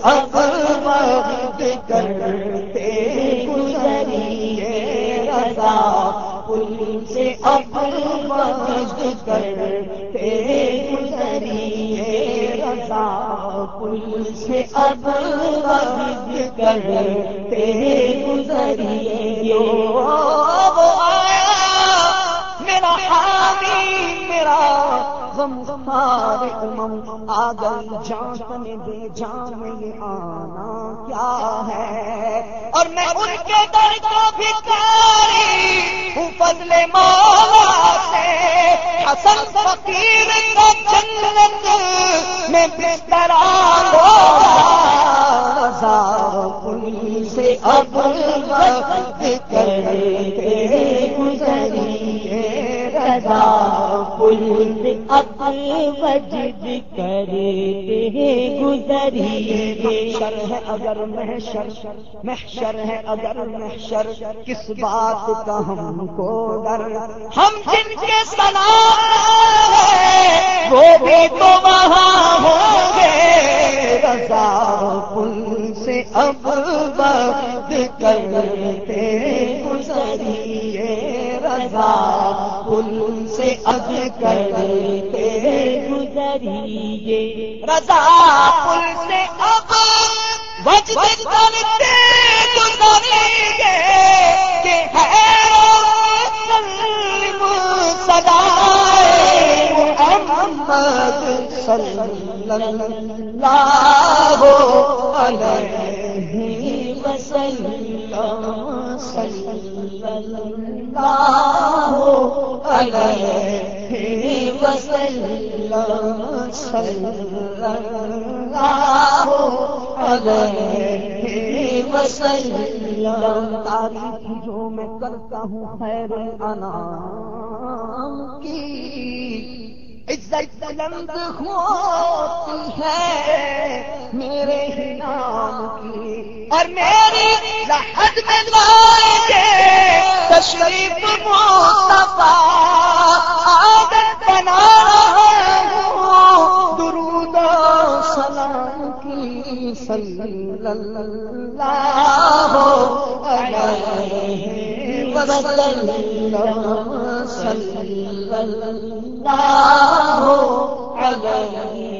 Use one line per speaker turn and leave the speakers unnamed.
اب وقت کرتے گزریے رضا پل سے اب وقت کرتے گزریے رضا پل سے اب وقت کرتے گزریے میرا حامی میرا غمخوار امم آگل جان دے جان یہ آنا کیا ہے اور میں ان کے در کو بھکاری ہوں فضل مولا سے حسن فقیر کا جنت میں بستر رضا پل سے اب وقت کرتے گزریے رضا پل سے اب وجد کرتے گزریے محشر ہے اگر محشر ہے اگر محشر کس بات کا ہم کو ڈر ہم جن کے سلام وہ بھی تو وہاں ہوں گے رضا پل سے اب وقت کرتے گزریے رضا پل سے اب کرتے گزریے رضا پل سے اب وجد کرتے گزریے کہ ہے مسلم صدائے محمد صلی اللہ علیہ وسلم صلی اللہ علیہ وسلم صلی اللہ علیہ وسلم تعریف جو میں کرتا ہوں خیر الانام کی عزت بلند ہوتی ہے میرے ہی نام کی اور میری لحد میں لائے گے تشریف مصطفیٰ عادت بنا رہا ہوں درود و سلام کی صلی اللہ علیہ وسلم صلی اللہ علیہ